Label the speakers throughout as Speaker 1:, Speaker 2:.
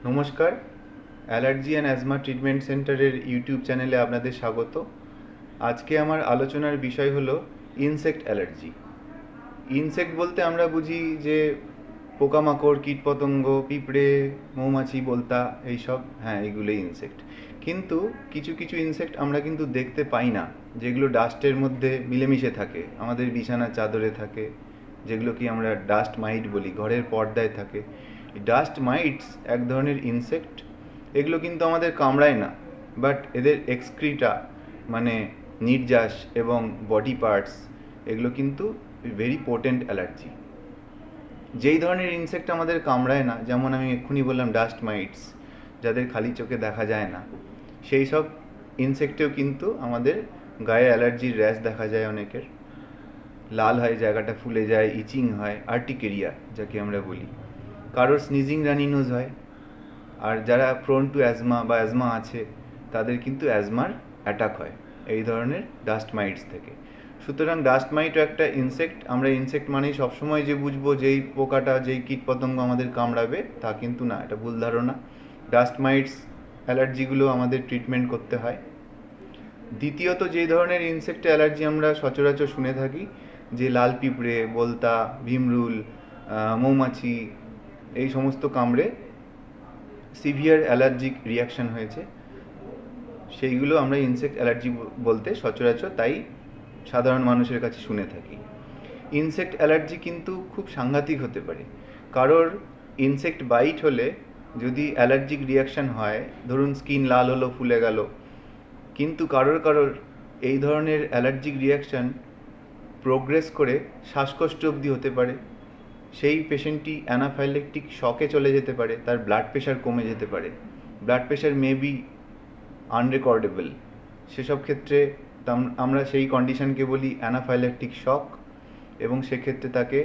Speaker 1: নমস্কার, allergy and asthma treatment সেন্টারের YouTube চ্যানেলে আপনাদের স্বাগত। আজকে আমার আলোচনার বিষয় হলো ইনসেক্ট অ্যালার্জি। ইনসেক্ট বলতে আমরা বুঝি যে পোকামাকড়, কীটপতঙ্গ, পিঁপড়ে, মৌমাছি, বোলতা, এইসব, হ্যাঁ, এগুলোই ইনসেক্ট। কিন্তু কিছু কিছু ইনসেক্ট আমরা কিন্তু দেখতে পাই না, যেগুলো ডাস্টের মধ্যে মিলেমিশে থাকে, আমাদের বিছানার চাদরে থাকে, যেগুলো কি আমরা ডাস্ট মাইট বলি, ঘরের পর্দায় থাকে। ডাস্ট মাইটস এক ধরনের ইনসেক্ট। এগুলো কিন্তু আমাদের কামড়ায় না, বাট এদের এক্সক্রিটা মানে নির্যাস এবং বডি পার্টস, এগুলো কিন্তু ভেরি পোটেন্ট অ্যালার্জি। যেই ধরনের ইনসেক্ট আমাদের কামড়ায় না, যেমন আমি এক্ষুনি বললাম ডাস্ট মাইটস, যাদের খালি চোখে দেখা যায় না, সেই সব ইনসেক্টেও কিন্তু আমাদের গায়ে অ্যালার্জির র্যাশ দেখা যায়। অনেকের লাল হয়, জায়গাটা ফুলে যায়, ইচিং হয়, আর্টিকেরিয়া যাকে আমরা বলি। কারোর স্নিজিং রানি নোজ হয়। আর যারা প্রোন টু অ্যাজমা বা অ্যাজমা আছে, তাদের কিন্তু অ্যাজমার অ্যাটাক হয় এই ধরনের ডাস্ট মাইটস থেকে। সুতরাং ডাস্ট মাইটও একটা ইনসেক্ট। আমরা ইনসেক্ট মানেই সবসময় যে বুঝবো যেই পোকাটা, যেই কীটপতঙ্গ আমাদের কামড়াবে, তা কিন্তু না, এটা ভুল ধারণা। ডাস্ট মাইটস অ্যালার্জিগুলো আমাদের ট্রিটমেন্ট করতে হয়। দ্বিতীয়ত, যেই ধরনের ইনসেক্ট অ্যালার্জি আমরা সচরাচর শুনে থাকি, যে লাল পিঁপড়ে, বোলতা, ভিমরুল, মৌমাছি, এই সমস্ত কামড়ে সিভিয়ার অ্যালার্জিক রিয়াকশন হয়েছে, সেইগুলো আমরা ইনসেক্ট অ্যালার্জি বলতে সচরাচর তাই সাধারণ মানুষের কাছে শুনে থাকি। ইনসেক্ট অ্যালার্জি কিন্তু খুব সাংঘাতিক হতে পারে। কারোর ইনসেক্ট বাইট হলে যদি অ্যালার্জিক রিয়াকশন হয়, ধরুন স্কিন লাল হলো, ফুলে গেল, কিন্তু কারোর কারোর এই ধরনের অ্যালার্জিক রিয়াকশন প্রোগ্রেস করে শ্বাসকষ্ট অবধি হতে পারে। সেই পেশেন্টটি অ্যানাফাইলেকটিক শকে চলে যেতে পারে, তার ব্লাড প্রেশার কমে যেতে পারে, ব্লাড প্রেশার মে বি আনরেকর্ডেবল। সেসব ক্ষেত্রে আমরা সেই কন্ডিশনকে বলি অ্যানাফাইলেকটিক শক, এবং সেক্ষেত্রে তাকে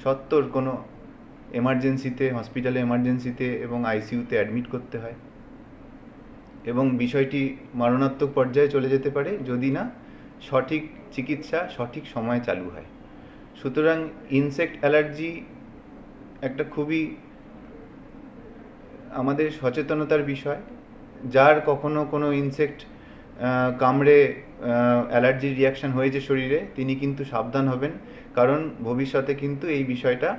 Speaker 1: সত্বর কোনো এমার্জেন্সিতে, হসপিটালে এমার্জেন্সিতে এবং আইসিইউতে অ্যাডমিট করতে হয়, এবং বিষয়টি মারণাত্মক পর্যায়ে চলে যেতে পারে যদি না সঠিক চিকিৎসা সঠিক সময়ে চালু হয়। সুতরাং ইনসেক্ট অ্যালার্জি একটা খুবই আমাদের সচেতনতার বিষয়। যার কখনো কোনো ইনসেক্ট কামড়ে অ্যালার্জির রিয়াকশান হয়েছে শরীরে, তিনি কিন্তু সাবধান হবেন, কারণ ভবিষ্যতে কিন্তু এই বিষয়টা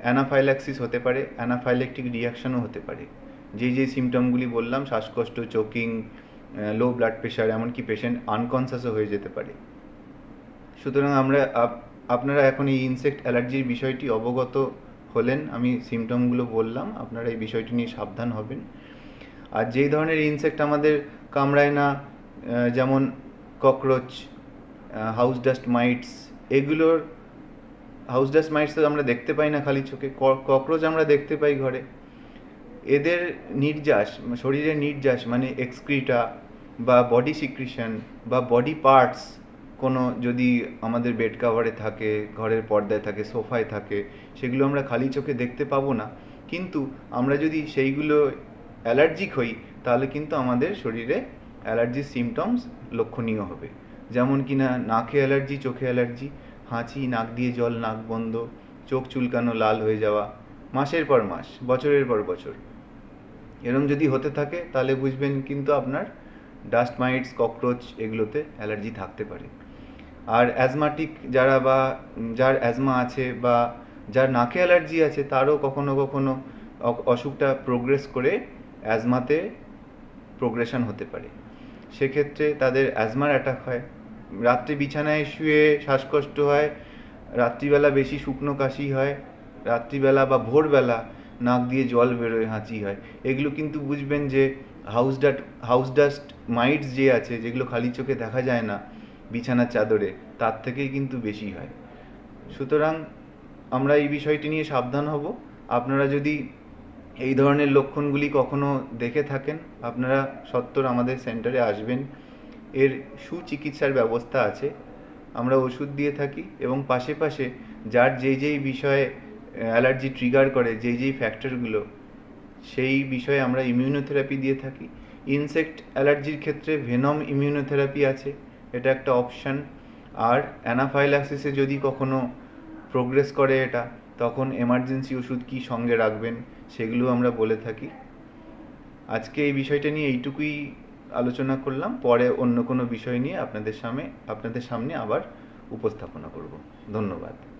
Speaker 1: অ্যানাফাইল্যাক্সিস হতে পারে, অ্যানাফাইলেকটিক রিয়াকশানও হতে পারে। যেই সিমটমগুলি বললাম, শ্বাসকষ্ট, চোকিং, লো ব্লাড প্রেশার, এমনকি পেশেন্ট আনকনসাসও হয়ে যেতে পারে। সুতরাং আপনারা এখন এই ইনসেক্ট অ্যালার্জির বিষয়টি অবগত হলেন। আমি সিমটমগুলো বললাম, আপনারা এই বিষয়টি নিয়ে সাবধান হবেন। আর যেই ধরনের ইনসেক্ট আমাদের কামড়ায় না, যেমন ককরোচ, হাউস ডাস্ট মাইটস, এগুলোর হাউস ডাস্ট মাইটস তো আমরা দেখতে পাই না খালি চোখে, ককরোচ আমরা দেখতে পাই ঘরে। এদের নির্যাস, শরীরের নির্যাস মানে এক্সক্রিটা বা বডি সিক্রিশন বা বডি পার্টস, কোনো যদি আমাদের বেড কাভারে থাকে, ঘরের পর্দায় থাকে, সোফায় থাকে, সেগুলো আমরা খালি চোখে দেখতে পাবো না, কিন্তু আমরা যদি সেইগুলো অ্যালার্জিক হই, তাহলে কিন্তু আমাদের শরীরে অ্যালার্জির সিমটমস লক্ষণীয় হবে। যেমন কিনা নাকে অ্যালার্জি, চোখে অ্যালার্জি, হাঁচি, নাক দিয়ে জল, নাক বন্ধ, চোখ চুলকানো, লাল হয়ে যাওয়া, মাসের পর মাস, বছরের পর বছর। এরম যদি হতে থাকে, তাহলে বুঝবেন কিন্তু আপনার ডাস্ট মাইটস, ককরোচ, এগুলোতে অ্যালার্জি থাকতে পারে। আর অ্যাজমাটিক যারা বা যার অ্যাজমা আছে বা যার নাকে অ্যালার্জি আছে, তারও কখনো কখনো অসুখটা প্রোগ্রেস করে অ্যাজমাতে প্রোগ্রেশন হতে পারে। সেক্ষেত্রে তাদের অ্যাজমার অ্যাটাক হয়, রাত্রে বিছানায় শুয়ে শ্বাসকষ্ট হয়, রাত্রিবেলা বেশি শুকনো কাশি হয়, রাত্রিবেলা বা ভোরবেলা নাক দিয়ে জল বেরোয়, হাঁচি হয়। এগুলো কিন্তু বুঝবেন যে হাউস ডাস্ট মাইটস যে আছে, যেগুলো খালি চোখে দেখা যায় না বিছানার চাদরে, তার থেকেই কিন্তু বেশি হয়। সুতরাং আমরা এই বিষয়টি নিয়ে সাবধান হব। আপনারা যদি এই ধরনের লক্ষণগুলি কখনো দেখে থাকেন, আপনারা সত্বর আমাদের সেন্টারে আসবেন। এর সুচিকিৎসার ব্যবস্থা আছে, আমরা ওষুধ দিয়ে থাকি, এবং পাশে পাশে যার যেই বিষয়ে অ্যালার্জি ট্রিগার করে, যেই ফ্যাক্টরগুলো, সেই বিষয়ে আমরা ইমিউনোথেরাপি দিয়ে থাকি। ইনসেক্ট অ্যালার্জির ক্ষেত্রে ভেনম ইমিউনোথেরাপি আছে, এটা একটা অপশান। আর অ্যানাফাইল্যাক্সিসে যদি কখনো প্রোগ্রেস করে এটা, তখন এমার্জেন্সি ওষুধ কী সঙ্গে রাখবেন সেগুলো আমরা বলে থাকি। আজকে এই বিষয়টা নিয়ে এইটুকুই আলোচনা করলাম। পরে অন্য কোনো বিষয় নিয়ে আপনাদের সামনে আবার উপস্থাপনা করব। ধন্যবাদ।